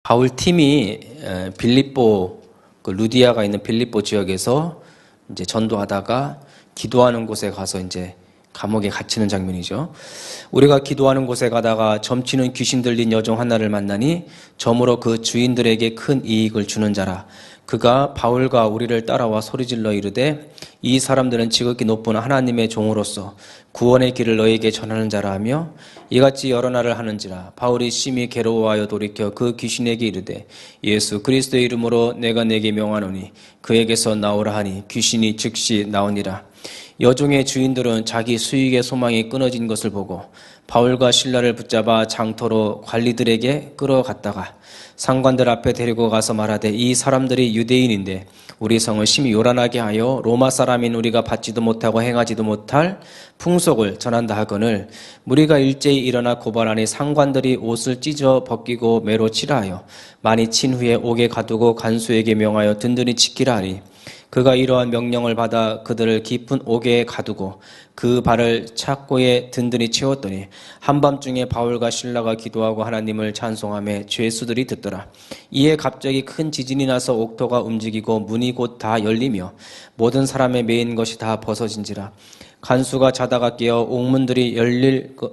바울 팀이 빌립보 그 루디아가 있는 빌립보 지역에서 이제 전도하다가 기도하는 곳에 가서 이제 감옥에 갇히는 장면이죠. 우리가 기도하는 곳에 가다가 점치는 귀신 들린 여종 하나를 만나니 점으로 그 주인들에게 큰 이익을 주는 자라. 그가 바울과 우리를 따라와 소리질러 이르되 이 사람들은 지극히 높은 하나님의 종으로서 구원의 길을 너에게 전하는 자라 하며 이같이 여러 날을 하는지라. 바울이 심히 괴로워하여 돌이켜 그 귀신에게 이르되 예수 그리스도의 이름으로 내가 내게 명하노니 그에게서 나오라 하니 귀신이 즉시 나오니라. 여종의 주인들은 자기 수익의 소망이 끊어진 것을 보고 바울과 실라를 붙잡아 장터로 관리들에게 끌어갔다가 상관들 앞에 데리고 가서 말하되 이 사람들이 유대인인데 우리 성을 심히 요란하게 하여 로마 사람인 우리가 받지도 못하고 행하지도 못할 풍속을 전한다 하거늘 무리가 일제히 일어나 고발하니 상관들이 옷을 찢어 벗기고 매로 치라 하여 많이 친 후에 옥에 가두고 간수에게 명하여 든든히 지키라 하니 그가 이러한 명령을 받아 그들을 깊은 옥에 가두고 그 발을 착고에 든든히 채웠더니 한밤중에 바울과 실라가 기도하고 하나님을 찬송하며 죄수들이 듣더라. 이에 갑자기 큰 지진이 나서 옥토가 움직이고 문이 곧 다 열리며 모든 사람의 매인 것이 다 벗어진지라. 간수가 자다가 깨어 옥문들이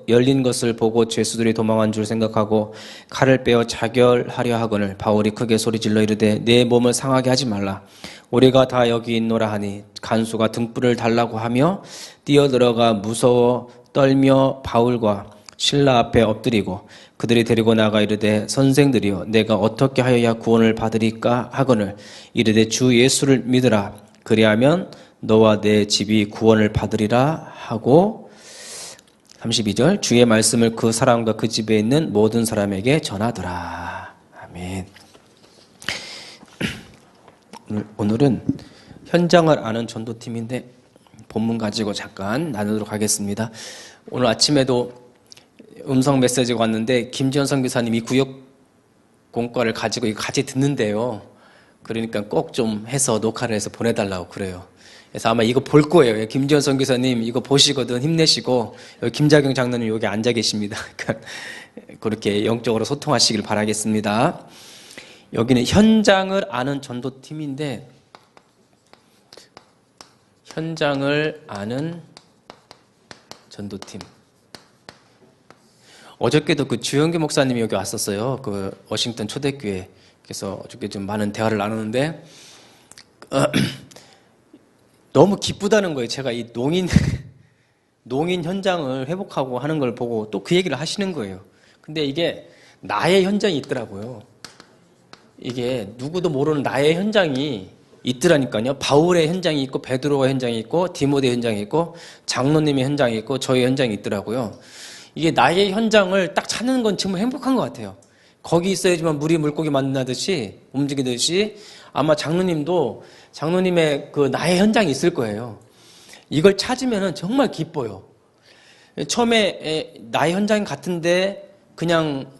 열린 것을 보고 죄수들이 도망한 줄 생각하고 칼을 빼어 자결하려 하거늘 바울이 크게 소리질러 이르되 내 몸을 상하게 하지 말라. 우리가 다 여기 있노라 하니 간수가 등불을 달라고 하며 뛰어들어가 무서워 떨며 바울과 실라 앞에 엎드리고 그들이 데리고 나가 이르되 선생들이여 내가 어떻게 하여야 구원을 받으리까 하거늘 이르되 주 예수를 믿으라. 그리하면 너와 내 집이 구원을 받으리라 하고 32절 주의 말씀을 그 사람과 그 집에 있는 모든 사람에게 전하더라. 아멘. 오늘은 현장을 아는 전도팀인데 본문 가지고 잠깐 나누도록 하겠습니다. 오늘 아침에도 음성 메시지가 왔는데 김지현 선교사님이 구역 공과를 가지고 이거 같이 듣는데요. 그러니까 꼭 좀 해서 녹화를 해서 보내달라고 그래요. 그래서 아마 이거 볼 거예요. 김지현 선교사님 이거 보시거든 힘내시고 여기 김자경 장로님 여기 앉아 계십니다. 그러니까 그렇게 영적으로 소통하시길 바라겠습니다. 여기는 현장을 아는 전도팀인데 현장을 아는 전도팀. 어저께도 그 주영기 목사님이 여기 왔었어요. 그 워싱턴 초대교회. 그래서 어저께 좀 많은 대화를 나누는데 너무 기쁘다는 거예요. 제가 이 농인 현장을 회복하고 하는 걸 보고 또 그 얘기를 하시는 거예요. 근데 이게 나의 현장이 있더라고요. 이게 누구도 모르는 나의 현장이 있더라니까요. 바울의 현장이 있고 베드로의 현장이 있고 디모데 현장이 있고 장로님의 현장이 있고 저의 현장이 있더라고요. 이게 나의 현장을 딱 찾는 건 정말 행복한 것 같아요. 거기 있어야지만 물이 물고기 만나듯이 움직이듯이 아마 장로님도 장로님의 그 나의 현장이 있을 거예요. 이걸 찾으면 정말 기뻐요. 처음에 나의 현장 같은데 그냥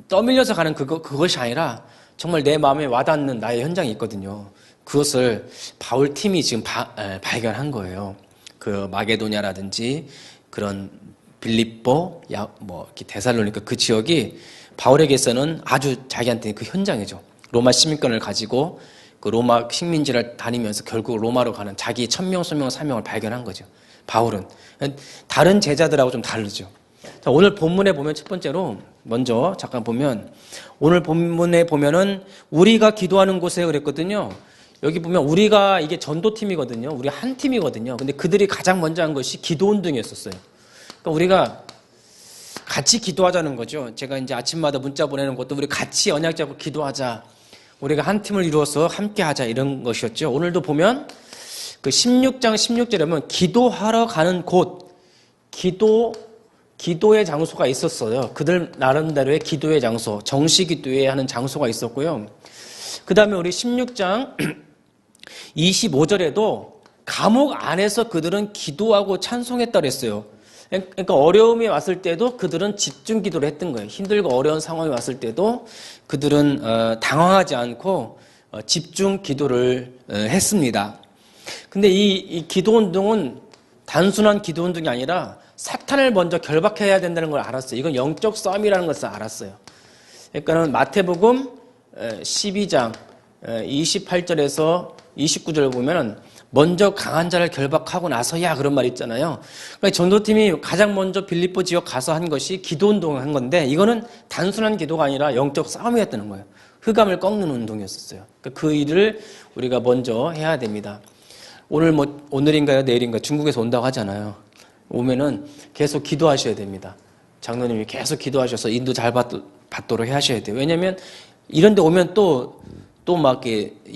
떠밀려서 가는 그것이 아니라 정말 내 마음에 와닿는 나의 현장이 있거든요. 그것을 바울 팀이 지금 발견한 거예요. 그 마게도냐라든지 그런 빌립보, 이렇게 데살로니가 그 지역이 바울에게서는 아주 자기한테 그 현장이죠. 로마 시민권을 가지고 그 로마 식민지를 다니면서 결국 로마로 가는 자기의 천명, 소명, 사명을 발견한 거죠. 바울은. 다른 제자들하고 좀 다르죠. 자, 오늘 본문에 보면 첫 번째로 먼저 잠깐 보면 오늘 본문에 보면은 우리가 기도하는 곳에 그랬거든요. 여기 보면 우리가 이게 전도팀이거든요. 우리 한 팀이거든요. 근데 그들이 가장 먼저 한 것이 기도운동이었었어요. 그러니까 우리가 같이 기도하자는 거죠. 제가 이제 아침마다 문자 보내는 것도 우리 같이 언약 잡고 기도하자. 우리가 한 팀을 이루어서 함께 하자 이런 것이었죠. 오늘도 보면 그 16장 16절에 보면 기도하러 가는 곳, 기도의 장소가 있었어요. 그들 나름대로의 기도의 장소, 정시 기도회 하는 장소가 있었고요. 그 다음에 우리 16장 25절에도 감옥 안에서 그들은 기도하고 찬송했다 그랬어요. 그러니까 어려움이 왔을 때도 그들은 집중 기도를 했던 거예요. 힘들고 어려운 상황이 왔을 때도 그들은 당황하지 않고 집중 기도를 했습니다. 근데 이 기도 운동은 단순한 기도 운동이 아니라 사탄을 먼저 결박해야 된다는 걸 알았어요. 이건 영적 싸움이라는 것을 알았어요. 그러니까는 마태복음 12장 28절에서 29절을 보면은 먼저 강한 자를 결박하고 나서야 그런 말이 있잖아요. 그러니까 전도팀이 가장 먼저 빌립보 지역 가서 한 것이 기도운동을 한 건데 이거는 단순한 기도가 아니라 영적 싸움이었다는 거예요. 흑암을 꺾는 운동이었어요. 그러니까 그 일을 우리가 먼저 해야 됩니다. 오늘인가요? 내일인가요? 중국에서 온다고 하잖아요. 오면은 계속 기도하셔야 됩니다. 장로님이 계속 기도하셔서 인도 잘 받도록 하셔야 돼요. 왜냐면 이런 데 오면 또 막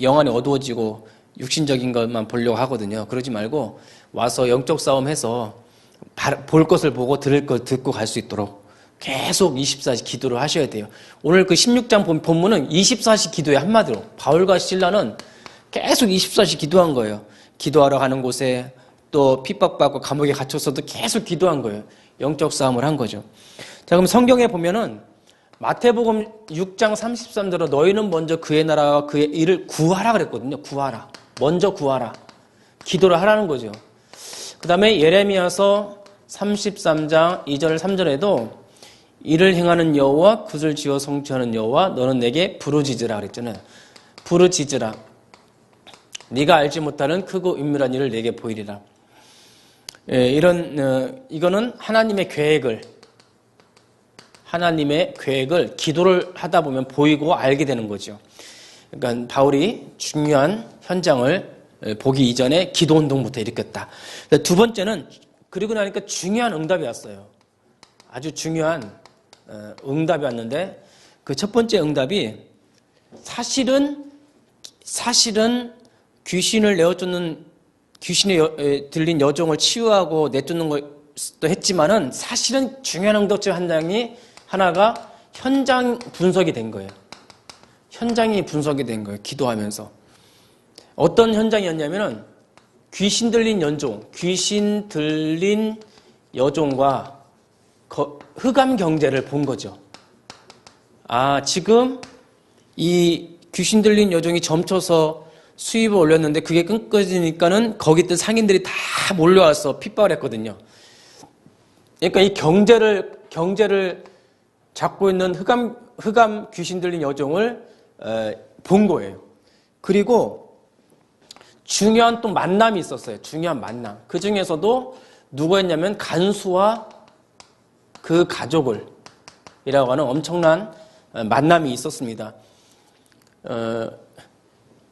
영안이 어두워지고 육신적인 것만 보려고 하거든요. 그러지 말고 와서 영적 싸움 해서 볼 것을 보고 들을 걸 듣고 갈 수 있도록 계속 24시 기도를 하셔야 돼요. 오늘 그 16장 본문은 24시 기도의 한마디로 바울과 실라는 계속 24시 기도한 거예요. 기도하러 가는 곳에 또 핍박받고 감옥에 갇혔어도 계속 기도한 거예요. 영적 싸움을 한 거죠. 자, 그럼 성경에 보면은 마태복음 6장 33절로 너희는 먼저 그의 나라와 그의 일을 구하라 그랬거든요. 구하라. 먼저 구하라. 기도를 하라는 거죠. 그 다음에 예레미야서 33장 2절 3절에도 이를 행하는 여호와 굿을 지어 성취하는 여호와 너는 내게 부르짖으라 그랬잖아요. 부르짖으라. 네가 알지 못하는 크고 은밀한 일을 내게 보이리라. 이거는 하나님의 계획을 기도를 하다 보면 보이고 알게 되는 거죠. 그러니까 바울이 중요한 현장을 보기 이전에 기도운동부터 일으켰다. 두 번째는 그리고 나니까 중요한 응답이 왔어요. 아주 중요한 응답이 왔는데 그 첫 번째 응답이 사실은 귀신을 내어쫓는 귀신에 들린 여종을 치유하고 내쫓는 것도 했지만은 사실은 중요한 응답 중 하나가 현장 분석이 된 거예요. 현장이 분석이 된 거예요. 기도하면서. 어떤 현장이었냐면은 귀신 들린 여종과 흑암 경제를 본 거죠. 아, 지금 이 귀신 들린 여종이 점쳐서 수입을 올렸는데 그게 끊겨지니까는 거기 있던 상인들이 다 몰려와서 핍박을 했거든요. 그러니까 이 경제를 잡고 있는 흑암 귀신 들린 여종을 본 거예요. 그리고 중요한 또 만남이 있었어요. 중요한 만남. 그 중에서도 누구였냐면 간수와 그 가족이라고 하는 엄청난 만남이 있었습니다.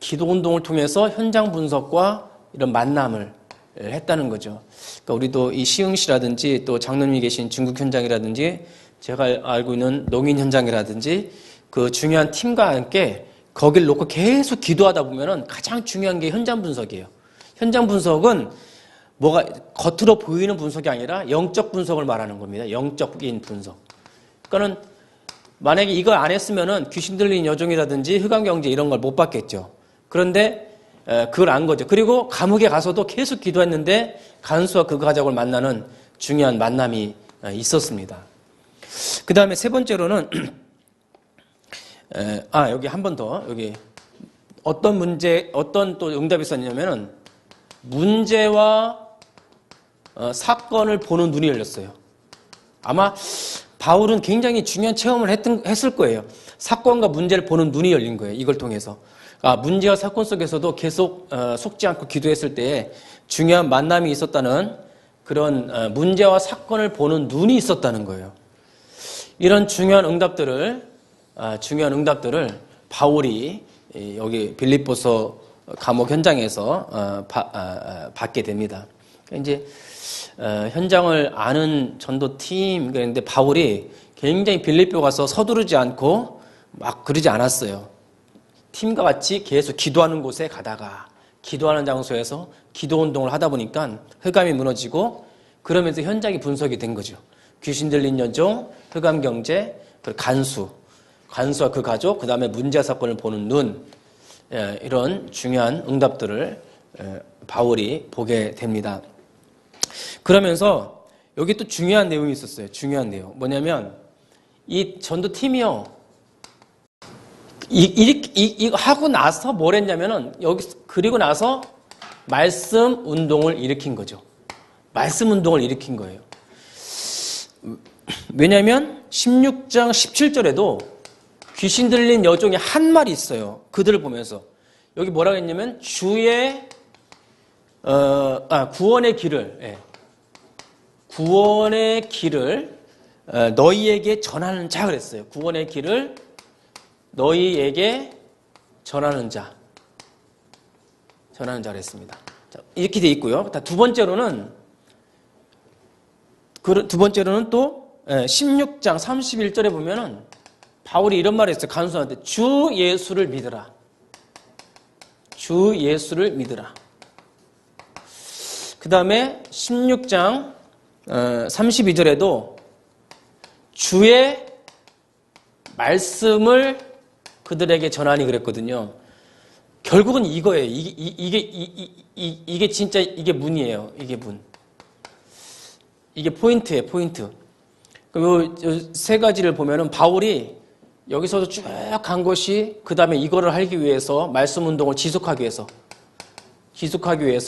기도 운동을 통해서 현장 분석과 이런 만남을 했다는 거죠. 그러니까 우리도 이 시흥시라든지 또 장로님이 계신 중국 현장이라든지 제가 알고 있는 농인 현장이라든지 그 중요한 팀과 함께 거기를 놓고 계속 기도하다 보면은 가장 중요한 게 현장 분석이에요. 현장 분석은 뭐가 겉으로 보이는 분석이 아니라 영적 분석을 말하는 겁니다. 영적인 분석. 그러니까는 만약에 이걸 안 했으면은 귀신 들린 여종이라든지 흑암 경제 이런 걸 못 받겠죠. 그런데 그걸 안 거죠. 그리고 감옥에 가서도 계속 기도했는데 간수와 그 가족을 만나는 중요한 만남이 있었습니다. 그 다음에 세 번째로는 여기 한 번 더 여기 어떤 또 응답이 있었냐면은 문제와 사건을 보는 눈이 열렸어요. 아마 바울은 굉장히 중요한 체험을 했을 거예요. 사건과 문제를 보는 눈이 열린 거예요. 이걸 통해서. 문제와 사건 속에서도 계속 속지 않고 기도했을 때에 중요한 만남이 있었다는 그런 문제와 사건을 보는 눈이 있었다는 거예요. 이런 중요한 응답들을 바울이 여기 빌립보서 감옥 현장에서 받게 됩니다. 이제 현장을 아는 전도팀 그런데 바울이 굉장히 빌립보 가서 서두르지 않고 막 그러지 않았어요. 팀과 같이 계속 기도하는 곳에 가다가 기도하는 장소에서 기도 운동을 하다 보니까 흑암이 무너지고 그러면서 현장이 분석이 된 거죠. 귀신 들린 여종, 흑암 경제, 그리고 간수와 그 가족, 그 다음에 문제 사건을 보는 눈, 이런 중요한 응답들을 바울이 보게 됩니다. 그러면서 여기 또 중요한 내용이 있었어요. 중요한 내용. 뭐냐면 이 전도팀이요. 이거 하고 나서 뭘 했냐면은 그리고 나서 말씀 운동을 일으킨 거죠. 말씀 운동을 일으킨 거예요. 왜냐하면 16장 17절에도 귀신 들린 여종이 한 마리 있어요. 그들을 보면서. 여기 뭐라고 했냐면 주의 구원의 길을 구원의 길을 너희에게 전하는 자 그랬어요. 구원의 길을 너희에게 전하는 자 그랬습니다. 자, 이렇게 돼 있고요. 두 번째로는 또 16장 31절에 보면은 바울이 이런 말을 했어요. 간수한테 주 예수를 믿으라. 주 예수를 믿으라. 그 다음에 16장 32절에도 주의 말씀을 그들에게 전하니 그랬거든요. 결국은 이거예요. 이게 진짜 이게 문이에요. 이게 문. 이게 포인트예요. 포인트. 그 세 가지를 보면은 바울이 여기서도 쭉 간 것이 그 다음에 이거를 하기 위해서 말씀 운동을 지속하기 위해서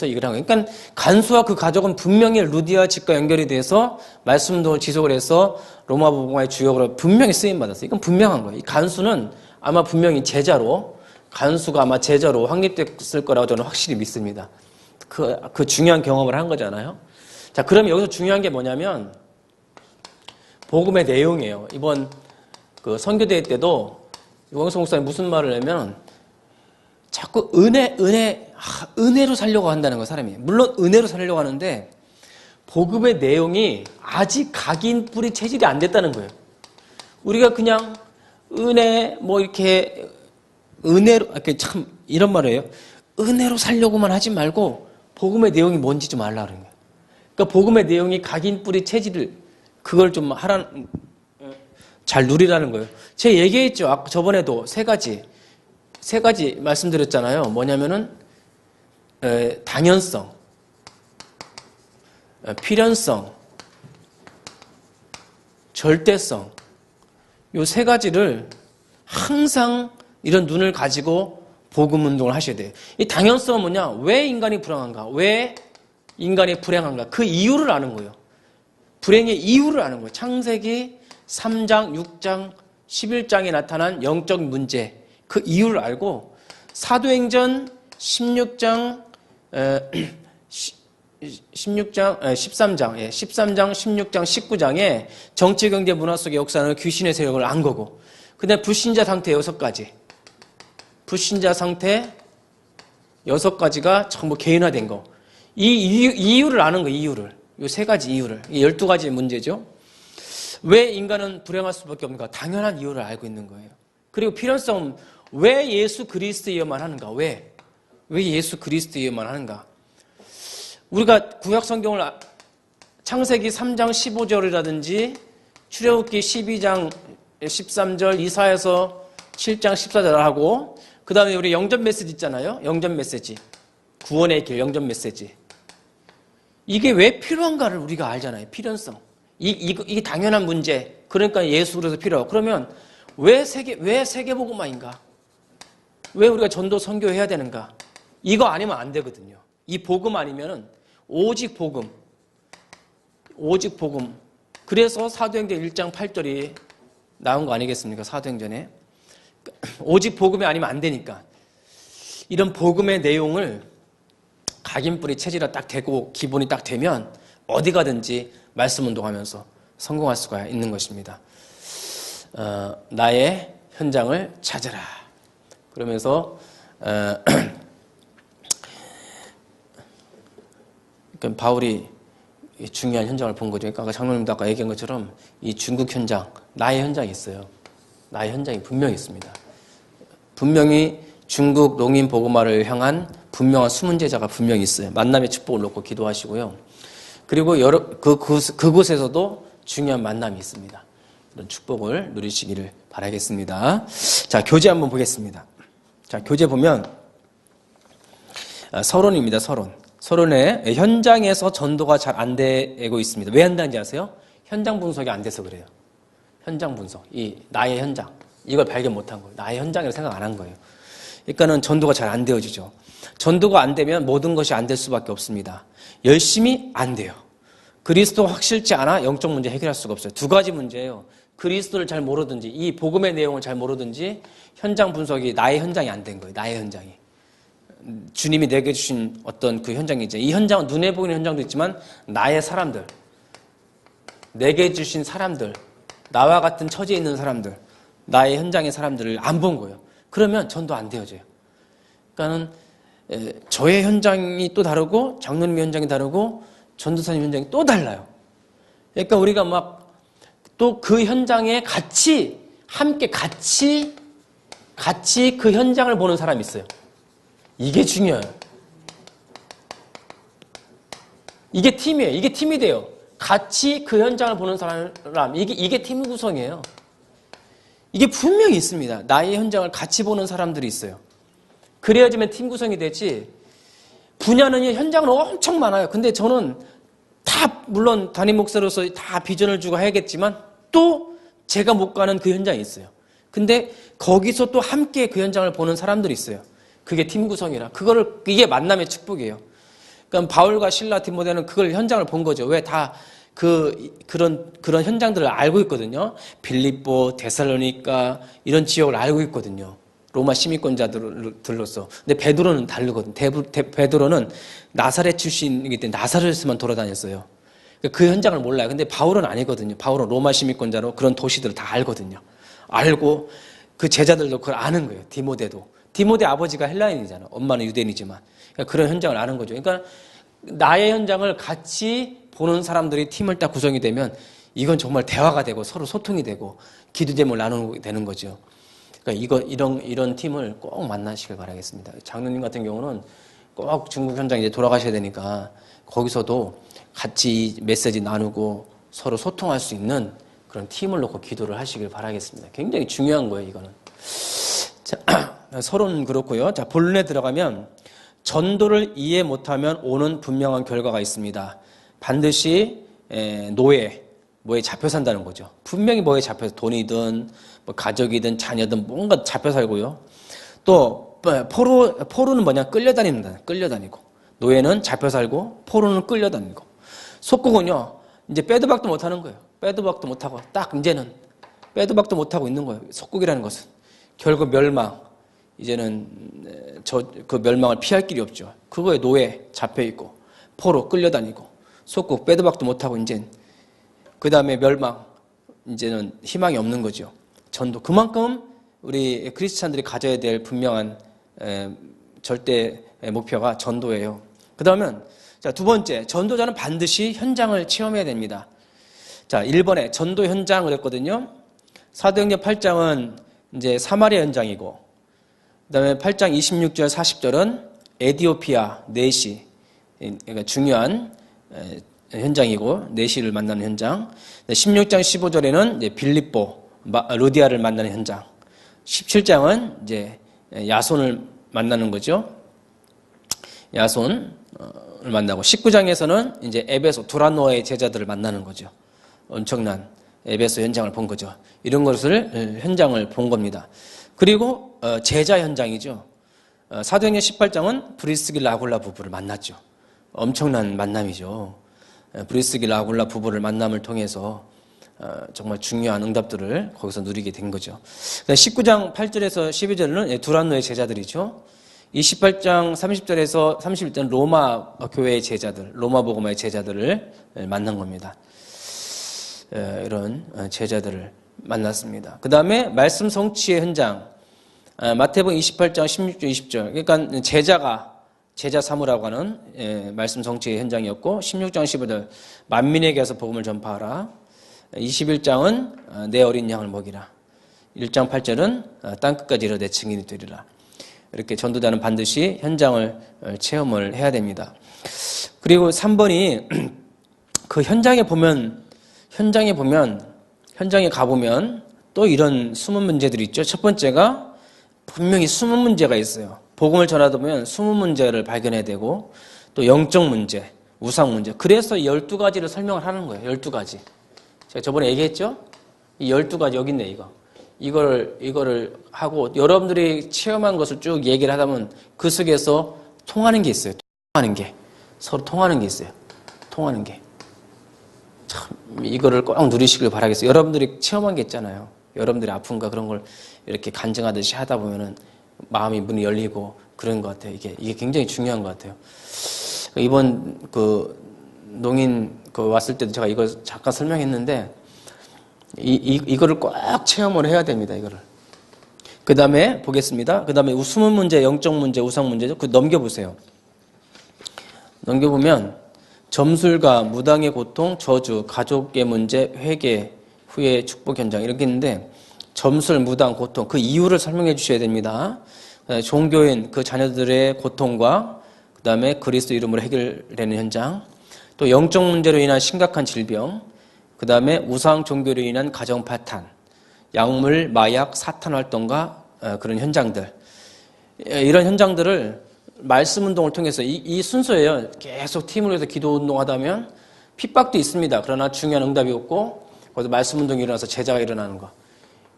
이걸 한 거예요. 그러니까 간수와 그 가족은 분명히 루디아 집과 연결이 돼서 말씀 운동을 지속을 해서 로마 복음화의 주역으로 분명히 쓰임 받았어요. 이건 분명한 거예요. 이 간수는 아마 분명히 간수가 아마 제자로 확립됐을 거라고 저는 확실히 믿습니다. 그 중요한 경험을 한 거잖아요. 자, 그럼 여기서 중요한 게 뭐냐면 복음의 내용이에요. 이번 그 선교대회 때도 유광석 목사님 무슨 말을 하면 자꾸 은혜로 살려고 한다는 거예요, 사람이. 물론 은혜로 살려고 하는데 복음의 내용이 아직 각인 뿌리 체질이 안 됐다는 거예요. 우리가 그냥 이렇게 은혜로, 참 이런 말을 해요. 은혜로 살려고만 하지 말고 복음의 내용이 뭔지 좀 알라 그러는 거예요. 그러니까 복음의 내용이 각인 뿌리 체질을 그걸 좀 잘 누리라는 거예요. 제가 얘기했죠. 저번에도 세 가지 말씀드렸잖아요. 뭐냐면은 당연성, 필연성, 절대성. 요 세 가지를 항상 이런 눈을 가지고 복음 운동을 하셔야 돼요. 이 당연성은 뭐냐? 왜 인간이 불행한가? 왜 인간이 불행한가? 그 이유를 아는 거예요. 불행의 이유를 아는 거예요. 창세기 3장, 6장, 11장에 나타난 영적 문제, 그 이유를 알고 사도행전 13장, 16장, 16장, 19장에 정치, 경제, 문화 속의 역사는 귀신의 세력을 안 거고, 그 다음에 불신자 상태 6가지. 불신자 상태 6가지가 전부 개인화된 거. 이 이유를 아는 거, 이유를. 이 세 가지 이유를. 이 12가지의 문제죠. 왜 인간은 불행할 수밖에 없는가? 당연한 이유를 알고 있는 거예요. 그리고 필연성은 왜 예수 그리스도에만 하는가? 왜 예수 그리스도에만 하는가? 우리가 구약 성경을 창세기 3장 15절이라든지 출애굽기 12장 13절, 이사야서 7장 14절 하고, 그 다음에 우리 영전 메시지 있잖아요. 영전 메시지. 구원의 길, 영전 메시지. 이게 왜 필요한가를 우리가 알잖아요. 필연성. 이게 당연한 문제. 그러니까 예수 그래서 필요하고. 그러면 왜 세계복음화인가? 왜 우리가 전도 선교해야 되는가? 이거 아니면 안 되거든요. 이 복음 아니면은 오직 복음. 그래서 사도행전 1장 8절이 나온 거 아니겠습니까? 사도행전에. 오직 복음이 아니면 안 되니까. 이런 복음의 내용을 각인뿌리 체질화 딱 되고 기본이 딱 되면 어디 가든지 말씀 운동하면서 성공할 수가 있는 것입니다. 나의 현장을 찾아라. 그러면서 그러니까 바울이 중요한 현장을 본 거죠. 그러니까 장로님도 아까 얘기한 것처럼 이 중국 현장, 나의 현장이 있어요. 나의 현장이 분명히 있습니다. 분명히 중국 농인 복음화를 향한 분명한 숨은 제자가 분명히 있어요. 만남의 축복을 놓고 기도하시고요. 그리고 그곳에서도 중요한 만남이 있습니다. 그런 축복을 누리시기를 바라겠습니다. 자, 교재 한번 보겠습니다. 자, 교재 보면 서론입니다. 서론에 현장에서 전도가 잘 안 되고 있습니다. 왜 안 되는지 아세요? 현장 분석이 안 돼서 그래요. 현장 분석. 나의 현장. 이걸 발견 못한 거예요. 나의 현장이라고 생각 안 한 거예요. 그러니까는 전도가 잘 안 되어지죠. 전도가 안 되면 모든 것이 안 될 수밖에 없습니다. 열심히 안 돼요. 그리스도가 확실치 않아 영적 문제 해결할 수가 없어요. 두 가지 문제예요. 그리스도를 잘 모르든지 이 복음의 내용을 잘 모르든지 현장 분석이 나의 현장이 안 된 거예요. 나의 현장이. 주님이 내게 주신 어떤 그 현장이 이제 이 현장은 눈에 보이는 현장도 있지만 나의 사람들, 내게 주신 사람들, 나와 같은 처지에 있는 사람들, 나의 현장의 사람들을 안 본 거예요. 그러면 전도 안 되어져요. 그러니까는 저의 현장이 또 다르고 장로님의 현장이 다르고 전도사님 현장이 또 달라요. 그러니까 우리가 막 또 그 현장에 함께 같이 그 현장을 보는 사람이 있어요. 이게 중요해요. 이게 팀이에요. 이게 팀이 돼요. 같이 그 현장을 보는 사람, 이게 팀 구성이에요. 이게 분명히 있습니다. 나의 현장을 같이 보는 사람들이 있어요. 그래야지만 팀 구성이 되지. 분야는 현장은 엄청 많아요. 근데 저는 다 물론 담임 목사로서 다 비전을 주고 해야겠지만 또 제가 못 가는 그 현장이 있어요. 근데 거기서 또 함께 그 현장을 보는 사람들이 있어요. 그게 팀 구성이라. 이게 만남의 축복이에요. 그러니까 바울과 실라 디모데는 그걸 현장을 본 거죠. 왜 다 그런 현장들을 알고 있거든요. 빌립보, 데살로니가 이런 지역을 알고 있거든요. 로마 시민권자들로서. 근데 베드로는 다르거든. 베드로는 나사렛 출신이기 때문에 나사렛에만 돌아다녔어요. 그 현장을 몰라요. 근데 바울은 아니거든요. 바울은 로마 시민권자로 그런 도시들을 다 알거든요. 알고 그 제자들도 그걸 아는 거예요. 디모데 아버지가 헬라인이잖아. 엄마는 유대인이지만. 그러니까 그런 현장을 아는 거죠. 그러니까 나의 현장을 같이 보는 사람들이 팀을 딱 구성이 되면 이건 정말 대화가 되고 서로 소통이 되고 기도 제목을 나누게 되는 거죠. 그러니까 이런 팀을 꼭 만나시길 바라겠습니다. 장로님 같은 경우는 꼭 중국 현장 이제 돌아가셔야 되니까 거기서도 같이 메시지 나누고 서로 소통할 수 있는 그런 팀을 놓고 기도를 하시길 바라겠습니다. 굉장히 중요한 거예요, 이거는. 자, 서론은 그렇고요. 자, 본론에 들어가면 전도를 이해 못하면 오는 분명한 결과가 있습니다. 반드시 뭐에 잡혀 산다는 거죠. 분명히 뭐에 잡혀서 돈이든 뭐 가족이든 자녀든 뭔가 잡혀 살고요. 또 포로는 뭐냐? 끌려다닙니다. 끌려다니고. 노예는 잡혀 살고 포로는 끌려다니고. 속국은요. 이제 빼도 박도 못하는 거예요. 빼도 박도 못하고 딱 이제는 빼도 박도 못하고 있는 거예요. 속국이라는 것은. 결국 멸망. 이제는 그 멸망을 피할 길이 없죠. 그거에 노예 잡혀있고 포로 끌려다니고 속국 빼도 박도 못하고 이젠 그 다음에 멸망. 이제는 희망이 없는 거죠. 전도. 그만큼 우리 크리스찬들이 가져야 될 분명한 절대 목표가 전도예요. 그 다음은 자, 두 번째, 전도자는 반드시 현장을 체험해야 됩니다. 자, 1번에 전도 현장 그랬거든요. 사도행전 8장은 이제 사마리아 현장이고, 그 다음에 8장 26절 40절은 에디오피아 네시, 그러니까 중요한 현장이고, 네시를 만나는 현장. 16장 15절에는 이제 빌립보, 루디아를 만나는 현장. 17장은 이제 야손을 만나는 거죠. 야손을 만나고 19장에서는 이제 에베소 두란노의 제자들을 만나는 거죠. 엄청난 에베소 현장을 본 거죠. 이런 것을 현장을 본 겁니다. 그리고 제자 현장이죠. 사도행전 18장은 브리스길라 아굴라 부부를 만났죠. 엄청난 만남이죠. 브리스길라 아굴라 부부를 만남을 통해서 정말 중요한 응답들을 거기서 누리게 된 거죠. 19장 8절에서 12절은 두란노의 제자들이죠. 28장 30절에서 31절은 로마 교회의 제자들, 로마 복음화의 제자들을 만난 겁니다. 이런 제자들을 만났습니다. 그 다음에 말씀 성취의 현장, 마태복음 28장 16절 20절. 그러니까 제자 삼으라고 하는 말씀 성취의 현장이었고, 16장 15절 만민에게 와서 복음을 전파하라. 21장은 내 어린 양을 먹이라. 1장 8절은 땅끝까지 이르러 내 증인이 되리라. 이렇게 전도자는 반드시 현장을 체험을 해야 됩니다. 그리고 3번이 그 현장에 가보면 또 이런 숨은 문제들이 있죠. 첫 번째가 분명히 숨은 문제가 있어요. 복음을 전하다 보면 숨은 문제를 발견해야 되고 또 영적 문제, 우상 문제. 그래서 12가지를 설명을 하는 거예요. 12가지. 제가 저번에 얘기했죠? 이 12가지 여기 있네, 이거. 이거를 하고 여러분들이 체험한 것을 쭉 얘기를 하다 보면 그 속에서 통하는 게 있어요. 서로 통하는 게 있어요. 통하는 게. 참 이거를 꼭 누리시길 바라겠어요. 여러분들이 체험한 게 있잖아요. 여러분들이 아픔과 그런 걸 이렇게 간증하듯이 하다 보면은 마음이 문이 열리고 그런 것 같아요. 이게 굉장히 중요한 것 같아요. 이번 농인 왔을 때도 제가 이거 잠깐 설명했는데 이거를 꼭 체험을 해야 됩니다. 이거를. 그 다음에 보겠습니다. 그 다음에 숨은 문제, 영적 문제, 우상 문제죠. 넘겨보세요. 넘겨보면 점술가, 무당의 고통, 저주, 가족의 문제, 회개, 후에 축복 현장 이렇게 있는데 점술, 무당, 고통 그 이유를 설명해 주셔야 됩니다. 종교인 그 자녀들의 고통과 그 다음에 그리스도 이름으로 해결되는 현장, 또 영적 문제로 인한 심각한 질병, 그 다음에 우상 종교로 인한 가정 파탄, 약물, 마약, 사탄 활동과 그런 현장들, 이런 현장들을 말씀 운동을 통해서 이 순서예요. 계속 팀을 해서 기도 운동하다면 핍박도 있습니다. 그러나 중요한 응답이 없고 거기서 말씀 운동이 일어나서 제자가 일어나는 거.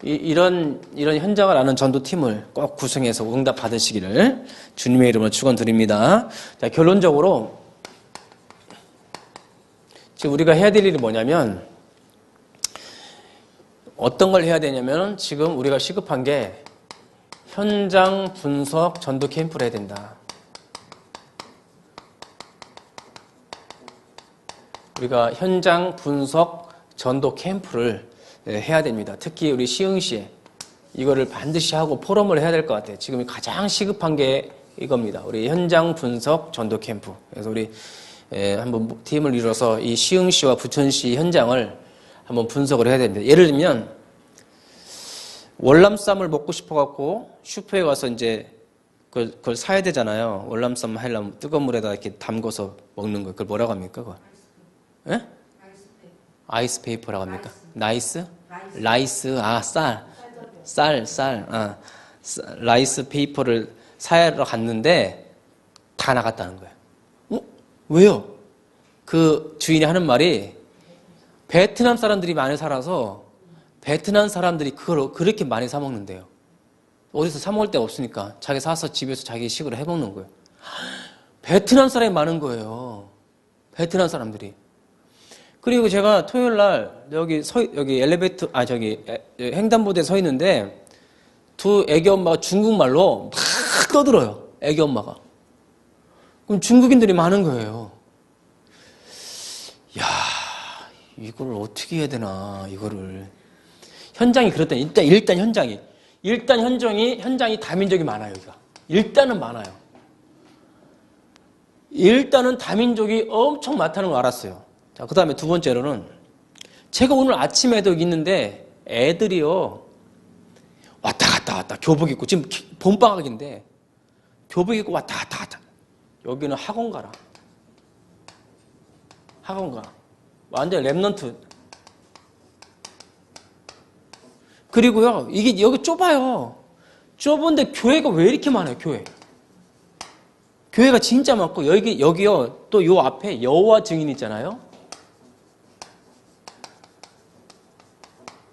이런 현장을 아는 전도팀을 꼭 구성해서 응답 받으시기를 주님의 이름으로 축원드립니다. 자, 결론적으로 지금 우리가 해야 될 일이 뭐냐면 어떤 걸 해야 되냐면 지금 우리가 시급한 게 현장 분석 전도 캠프를 해야 된다. 우리가 현장 분석 전도 캠프를 해야 됩니다. 특히 우리 시흥시에 이거를 반드시 하고 포럼을 해야 될 것 같아요. 지금 가장 시급한 게 이겁니다. 우리 현장 분석 전도 캠프. 그래서 우리 한번 팀을 이뤄서 이 시흥시와 부천시 현장을 한번 분석을 해야 됩니다. 예를 들면 월남쌈을 먹고 싶어갖고 슈퍼에 가서 이제 그걸 사야 되잖아요. 월남쌈 하려면 뜨거운 물에다 이렇게 담궈서 먹는 거. 그걸 뭐라고 합니까? 그걸? 예? 아이스페이퍼라고 합니까? 나이스? 라이스. 아, 쌀. 라이스 페이퍼를 사러 갔는데 다 나갔다는 거예요. 왜요? 그 주인이 하는 말이 베트남 사람들이 많이 살아서 베트남 사람들이 그걸 그렇게 많이 사 먹는데요. 어디서 사 먹을 데가 없으니까 자기 사서 집에서 자기 식으로 해 먹는 거예요. 베트남 사람이 많은 거예요. 베트남 사람들이. 그리고 제가 토요일 날 여기 엘리베이터 횡단보도에 서 있는데 두 애기 엄마가 중국말로 막 떠들어요. 애기 엄마가. 그럼 중국인들이 많은 거예요. 야, 이걸 어떻게 해야 되나, 이거를. 현장이 그렇다니. 일단 현장이 다민족이 많아요, 여기가. 일단은 많아요. 일단은 다민족이 엄청 많다는 걸 알았어요. 자, 그 다음에 두 번째로는 제가 오늘 아침에도 있는데 애들이요. 왔다 갔다 교복 입고 지금 봄방학인데 교복 입고 왔다 갔다. 여기는 학원 가라. 학원 가. 완전 랩넌트. 그리고요, 이게 여기 좁아요. 좁은데 교회가 왜 이렇게 많아요, 교회? 교회가 진짜 많고, 여기요, 또 요 앞에 여호와 증인 있잖아요?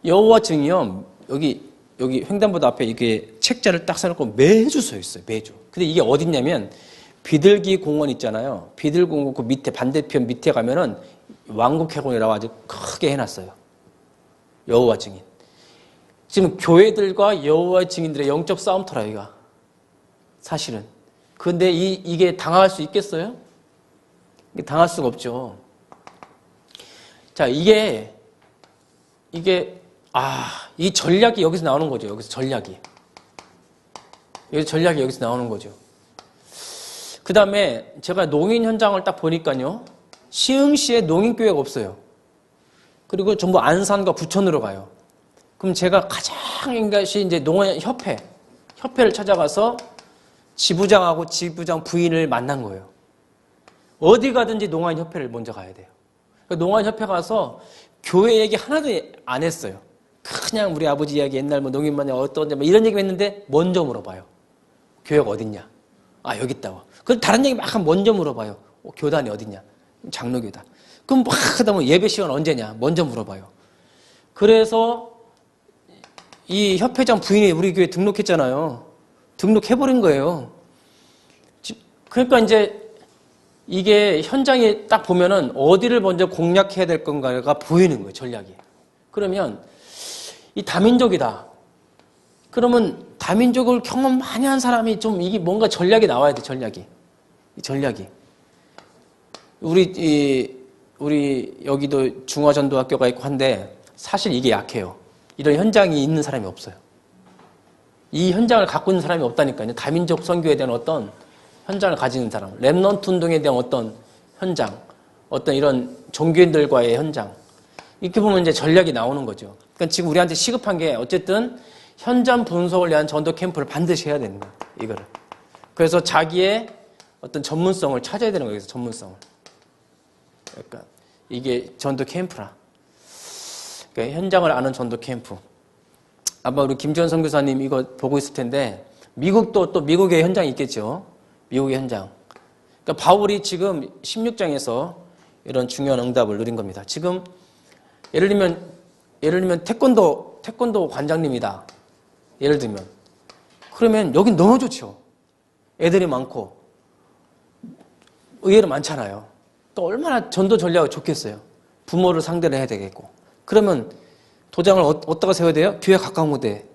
여호와 증인이요, 여기 횡단보도 앞에 이게 책자를 딱 써놓고 매주 서 있어요, 매주. 근데 이게 어딨냐면, 비둘기 공원 있잖아요. 비둘기 공원 그 밑에, 반대편 밑에 가면은 왕국회관이라고 아주 크게 해놨어요. 여호와 증인. 지금 교회들과 여호와 증인들의 영적 싸움터라, 여기가. 사실은. 근데 이게 당할 수 있겠어요? 이게 당할 수가 없죠. 자, 이 전략이 여기서 나오는 거죠. 여기서 전략이 여기서 나오는 거죠. 그 다음에 제가 농인 현장을 딱 보니까요. 시흥시에 농인교회가 없어요. 그리고 전부 안산과 부천으로 가요. 그럼 제가 가장 이제 농인협회를 찾아가서 지부장하고 지부장 부인을 만난 거예요. 어디 가든지 농인협회를 먼저 가야 돼요. 농인협회 가서 교회 얘기 하나도 안 했어요. 그냥 우리 아버지 이야기 옛날 농인 마냥 어떤데 이런 얘기 했는데 먼저 물어봐요. 교회가 어딨냐? 아, 여기 있다고. 그 다른 얘기 막 먼저 물어봐요. 교단이 어딨냐? 장로교다. 그럼 막 하다 보면 예배 시간 언제냐? 먼저 물어봐요. 그래서 이 협회장 부인이 우리 교회 등록했잖아요. 등록해버린 거예요. 그러니까 이제 이게 현장에 딱 보면은 어디를 먼저 공략해야 될 건가가 보이는 거예요, 전략이. 그러면 이 다민족이다. 그러면 다민족을 경험 많이 한 사람이 좀 이게 뭔가 전략이 나와야 돼, 전략이. 이 전략이. 우리 여기도 중화전도학교가 있고 한데 사실 이게 약해요. 이런 현장이 있는 사람이 없어요. 이 현장을 갖고 있는 사람이 없다니까요. 다민족 선교에 대한 어떤 현장을 가지는 사람, 렘넌트 운동에 대한 어떤 현장, 어떤 이런 종교인들과의 현장. 이렇게 보면 이제 전략이 나오는 거죠. 그러니까 지금 우리한테 시급한 게 어쨌든 현장 분석을 위한 전도 캠프를 반드시 해야 된다. 이거를. 그래서 자기의 어떤 전문성을 찾아야 되는 거예요. 전문성을. 그러니까 이게 전도 캠프라. 그러니까 현장을 아는 전도 캠프. 아마 우리 김지원 선교사님 이거 보고 있을 텐데 미국도 또 미국의 현장이 있겠죠. 미국의 현장. 그러니까 바울이 지금 16장에서 이런 중요한 응답을 누린 겁니다. 지금 예를 들면 태권도 관장님이다. 예를 들면 그러면 여긴 너무 좋죠. 애들이 많고 의외로 많잖아요. 또 얼마나 전도 전략이 좋겠어요. 부모를 상대를 해야 되겠고. 그러면 도장을 어디다가 세워야 돼요? 교회 가까운 곳에.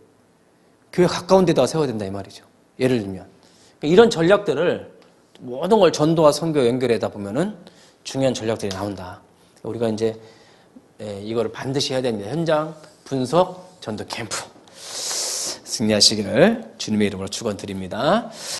교회 가까운 데다가 세워야 된다 이 말이죠. 예를 들면. 이런 전략들을 모든 걸 전도와 선교 연결하다 보면은 중요한 전략들이 나온다. 우리가 이제 이거를 반드시 해야 됩니다. 현장 분석 전도 캠프 승리하시기를 주님의 이름으로 축원드립니다.